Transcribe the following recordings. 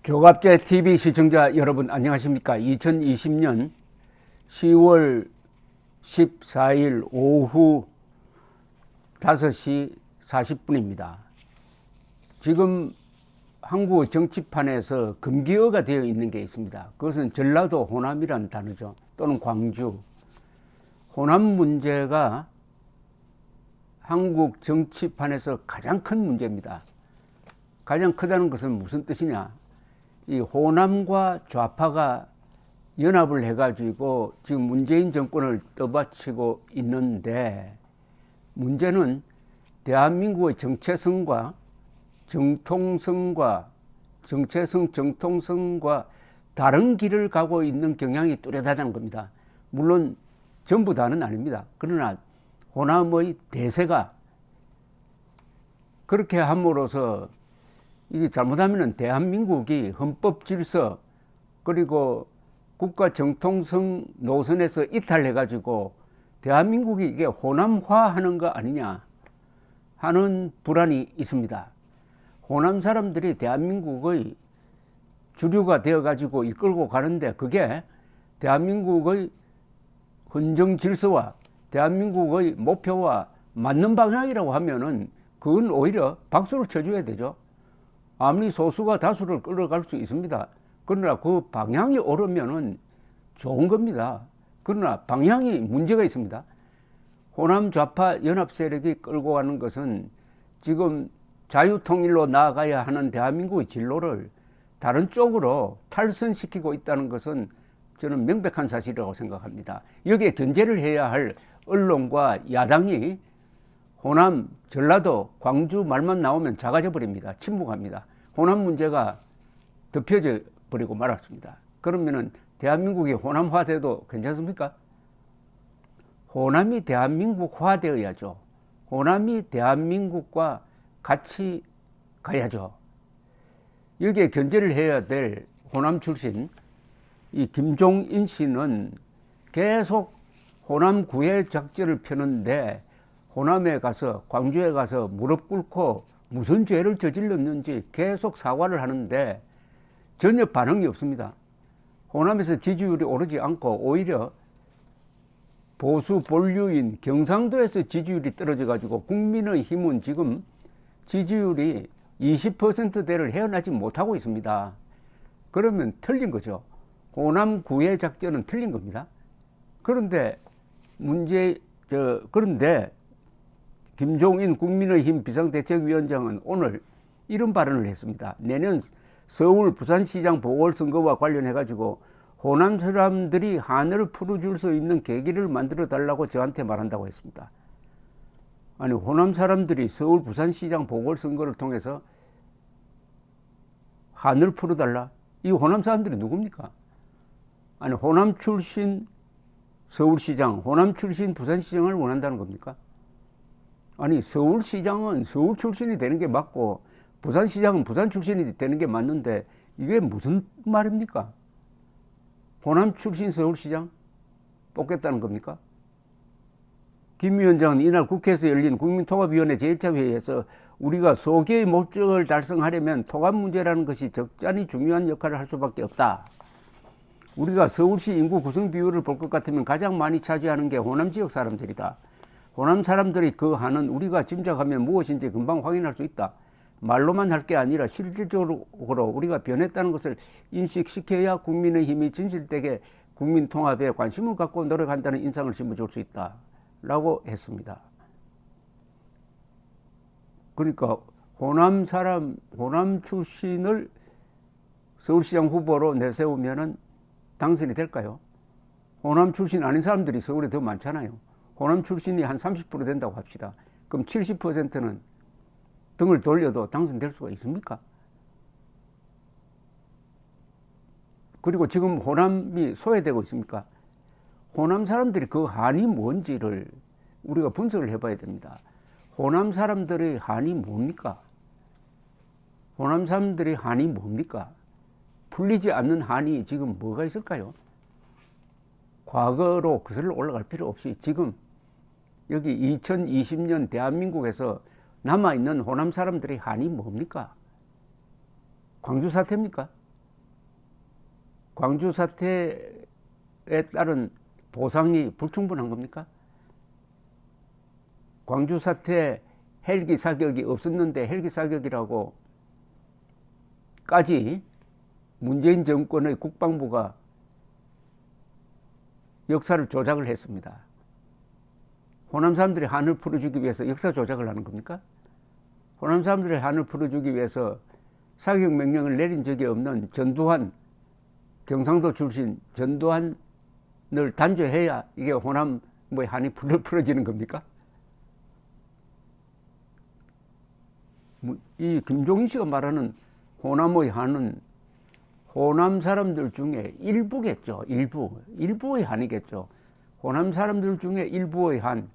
교갑제 TV 시청자 여러분 안녕하십니까? 2020년 10월 14일 오후 5시 40분입니다. 지금 한국 정치판에서 금기어가 되어 있는 게 있습니다. 그것은 전라도 호남이라는 단어죠. 또는 광주. 호남 문제가 한국 정치판에서 가장 큰 문제입니다. 가장 크다는 것은 무슨 뜻이냐? 이 호남과 좌파가 연합을 해가지고 지금 문재인 정권을 떠받치고 있는데, 문제는 대한민국의 정체성과 정통성과 다른 길을 가고 있는 경향이 뚜렷하다는 겁니다. 물론 전부 다는 아닙니다. 그러나 호남의 대세가 그렇게 함으로써 이게 잘못하면 대한민국이 헌법 질서 그리고 국가 정통성 노선에서 이탈해가지고 대한민국이 이게 호남화하는 거 아니냐 하는 불안이 있습니다. 호남 사람들이 대한민국의 주류가 되어가지고 이끌고 가는데, 그게 대한민국의 헌정 질서와 대한민국의 목표와 맞는 방향이라고 하면은 그건 오히려 박수를 쳐줘야 되죠. 아무리 소수가 다수를 끌어갈 수 있습니다. 그러나 그 방향이 옳으면은 좋은 겁니다. 그러나 방향이 문제가 있습니다. 호남 좌파 연합 세력이 끌고 가는 것은 지금 자유통일로 나아가야 하는 대한민국의 진로를 다른 쪽으로 탈선시키고 있다는 것은 저는 명백한 사실이라고 생각합니다. 여기에 견제를 해야 할 언론과 야당이 호남, 전라도, 광주 말만 나오면 작아져 버립니다. 침묵합니다. 호남 문제가 덮여져 버리고 말았습니다. 그러면은 대한민국이 호남화돼도 괜찮습니까? 호남이 대한민국화되어야죠. 호남이 대한민국과 같이 가야죠. 여기에 견제를 해야 될 호남 출신 이 김종인 씨는 계속 호남 구해 작전을 펴는데, 호남에 가서 광주에 가서 무릎 꿇고 무슨 죄를 저질렀는지 계속 사과를 하는데 전혀 반응이 없습니다. 호남에서 지지율이 오르지 않고 오히려 보수 본류인 경상도에서 지지율이 떨어져 가지고 국민의힘은 지금 지지율이 20%대를 헤어나지 못하고 있습니다. 그러면 틀린 거죠. 호남 구해 작전은 틀린 겁니다. 그런데 그런데 김종인 국민의힘 비상대책위원장은 오늘 이런 발언을 했습니다. 내년 서울 부산시장 보궐선거와 관련해가지고 호남 사람들이 하늘을 풀어줄 수 있는 계기를 만들어 달라고 저한테 말한다고 했습니다. 아니, 호남 사람들이 서울 부산시장 보궐선거를 통해서 하늘 풀어달라? 이 호남 사람들이 누굽니까? 아니, 호남 출신 서울시장, 호남 출신 부산시장을 원한다는 겁니까? 아니, 서울시장은 서울 출신이 되는 게 맞고 부산시장은 부산 출신이 되는 게 맞는데 이게 무슨 말입니까? 호남 출신 서울시장 뽑겠다는 겁니까? 김 위원장은 이날 국회에서 열린 국민통합위원회 제1차 회의에서 우리가 소개의 목적을 달성하려면 통합 문제라는 것이 적잖이 중요한 역할을 할 수밖에 없다. 우리가 서울시 인구 구성 비율을 볼 것 같으면 가장 많이 차지하는 게 호남 지역 사람들이다. 호남 사람들이 그 한은 우리가 짐작하면 무엇인지 금방 확인할 수 있다. 말로만 할 게 아니라 실질적으로 우리가 변했다는 것을 인식시켜야 국민의힘이 진실되게 국민통합에 관심을 갖고 노력한다는 인상을 심어줄 수 있다. 라고 했습니다. 그러니까 호남 출신을 서울시장 후보로 내세우면은 당선이 될까요? 호남 출신 아닌 사람들이 서울에 더 많잖아요. 호남 출신이 한 30% 된다고 합시다. 그럼 70%는 등을 돌려도 당선될 수가 있습니까? 그리고 지금 호남이 소외되고 있습니까? 호남 사람들이 그 한이 뭔지를 우리가 분석을 해봐야 됩니다. 호남 사람들의 한이 뭡니까? 호남 사람들의 한이 뭡니까? 풀리지 않는 한이 지금 뭐가 있을까요? 과거로 거슬러 올라갈 필요 없이 지금 여기 2020년 대한민국에서 남아있는 호남 사람들의 한이 뭡니까? 광주 사태입니까? 광주 사태에 따른 보상이 불충분한 겁니까? 광주 사태 헬기 사격이 없었는데 헬기 사격이라고 까지 문재인 정권의 국방부가 역사를 조작을 했습니다. 호남 사람들이 한을 풀어주기 위해서 역사 조작을 하는 겁니까? 호남 사람들의 한을 풀어주기 위해서 사격 명령을 내린 적이 없는 전두환, 경상도 출신 전두환을 단죄해야 이게 호남의 한이 풀어지는 겁니까? 이 김종인 씨가 말하는 호남의 한은 호남 사람들 중에 일부겠죠. 일부의 한이겠죠. 호남 사람들 중에 일부의 한,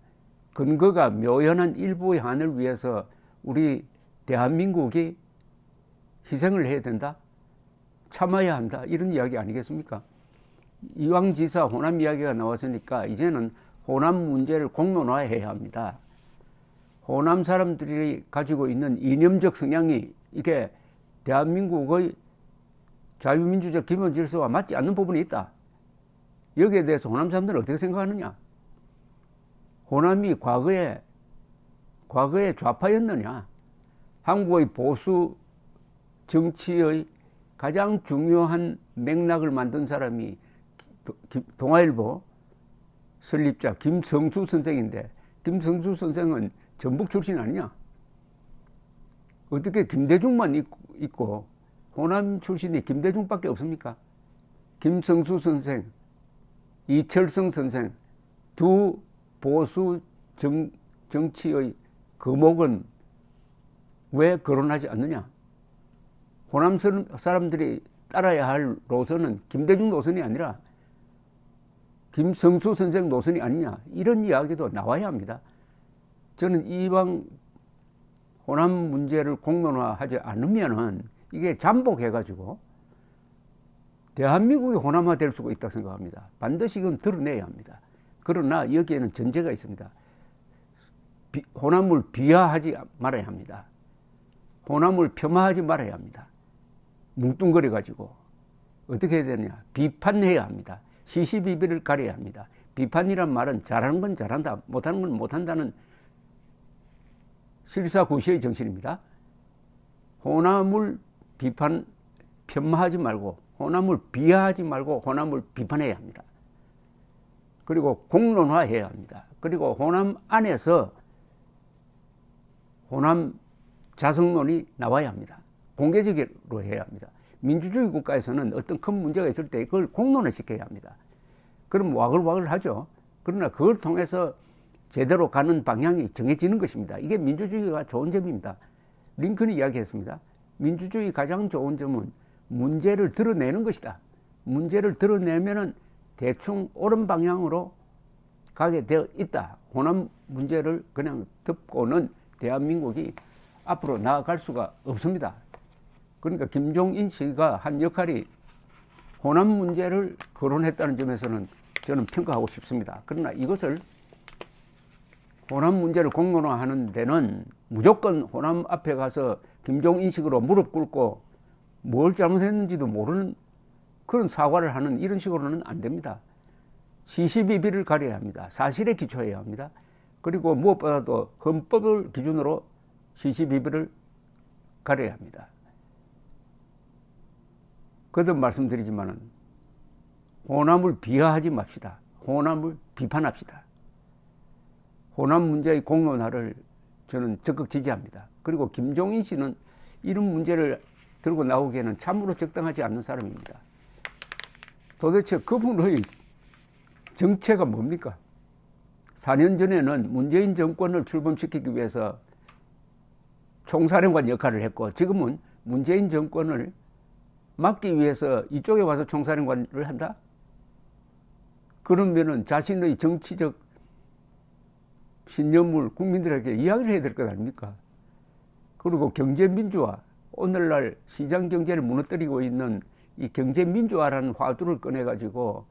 근거가 묘연한 일부의 한을 위해서 우리 대한민국이 희생을 해야 된다, 참아야 한다, 이런 이야기 아니겠습니까? 이왕지사 호남 이야기가 나왔으니까 이제는 호남 문제를 공론화해야 합니다. 호남 사람들이 가지고 있는 이념적 성향이 이게 대한민국의 자유민주적 기본 질서와 맞지 않는 부분이 있다. 여기에 대해서 호남 사람들은 어떻게 생각하느냐? 호남이 과거에 좌파였느냐? 한국의 보수 정치의 가장 중요한 맥락을 만든 사람이 동아일보 설립자 김성수 선생인데, 김성수 선생은 전북 출신 아니냐? 어떻게 김대중만 있고 호남 출신이 김대중밖에 없습니까? 김성수 선생, 이철성 선생, 두 보수 정치의 거목은 왜 거론하지 않느냐? 호남 사람들이 따라야 할 노선은 김대중 노선이 아니라 김성수 선생 노선이 아니냐, 이런 이야기도 나와야 합니다. 저는 이왕 호남 문제를 공론화하지 않으면은 이게 잠복해가지고 대한민국이 호남화될 수가 있다고 생각합니다. 반드시 이건 드러내야 합니다. 그러나 여기에는 전제가 있습니다. 호남을 비하하지 말아야 합니다. 호남을 폄하하지 말아야 합니다. 뭉뚱거려가지고 어떻게 해야 되느냐? 비판해야 합니다. 시시비비를 가려야 합니다. 비판이란 말은 잘하는 건 잘한다, 못하는 건 못한다는 실사구시의 정신입니다. 호남을 폄하하지 말고, 호남을 비하하지 말고 호남을 비판해야 합니다. 그리고 공론화해야 합니다. 그리고 호남 안에서 호남 자성론이 나와야 합니다. 공개적으로 해야 합니다. 민주주의 국가에서는 어떤 큰 문제가 있을 때 그걸 공론화시켜야 합니다. 그럼 와글와글 하죠. 그러나 그걸 통해서 제대로 가는 방향이 정해지는 것입니다. 이게 민주주의가 좋은 점입니다. 링컨이 이야기했습니다. 민주주의 가장 좋은 점은 문제를 드러내는 것이다. 문제를 드러내면은 대충 옳은 방향으로 가게 되어 있다. 호남 문제를 그냥 덮고는 대한민국이 앞으로 나아갈 수가 없습니다. 그러니까 김종인 씨가 한 역할이 호남 문제를 거론했다는 점에서는 저는 평가하고 싶습니다. 그러나 이것을 호남 문제를 공론화하는 데는 무조건 호남 앞에 가서 김종인식으로 무릎 꿇고 뭘 잘못했는지도 모르는 그런 사과를 하는 이런 식으로는 안 됩니다. 시시비비를 가려야 합니다. 사실에 기초해야 합니다. 그리고 무엇보다도 헌법을 기준으로 시시비비를 가려야 합니다. 거듭 말씀드리지만은 호남을 비하하지 맙시다. 호남을 비판합시다. 호남 문제의 공론화를 저는 적극 지지합니다. 그리고 김종인 씨는 이런 문제를 들고 나오기에는 참으로 적당하지 않는 사람입니다. 도대체 그분의 정체가 뭡니까? 4년 전에는 문재인 정권을 출범시키기 위해서 총사령관 역할을 했고, 지금은 문재인 정권을 막기 위해서 이쪽에 와서 총사령관을 한다? 그러면은 자신의 정치적 신념을 국민들에게 이야기를 해야 될 것 아닙니까? 그리고 경제민주화, 오늘날 시장 경제를 무너뜨리고 있는 이 경제민주화라는 화두를 꺼내가지고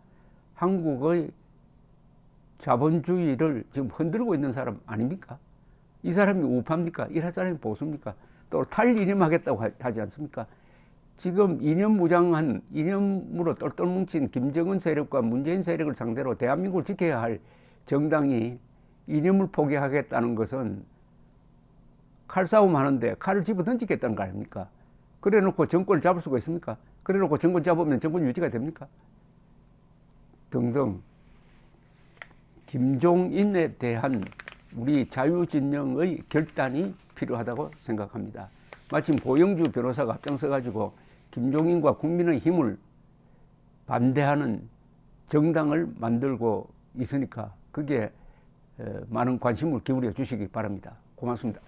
한국의 자본주의를 지금 흔들고 있는 사람 아닙니까? 이 사람이 우파입니까? 이 사람이 보수입니까? 또 탈이념하겠다고 하지 않습니까? 지금 이념으로 똘똘 뭉친 김정은 세력과 문재인 세력을 상대로 대한민국을 지켜야 할 정당이 이념을 포기하겠다는 것은 칼싸움 하는데 칼을 집어 던지겠다는 거 아닙니까? 그래 놓고 정권을 잡을 수가 있습니까? 그래 놓고 정권 잡으면 정권 유지가 됩니까? 등등. 김종인에 대한 우리 자유진영의 결단이 필요하다고 생각합니다. 마침 고영주 변호사가 앞장서가지고 김종인과 국민의힘을 반대하는 정당을 만들고 있으니까 그게 많은 관심을 기울여 주시기 바랍니다. 고맙습니다.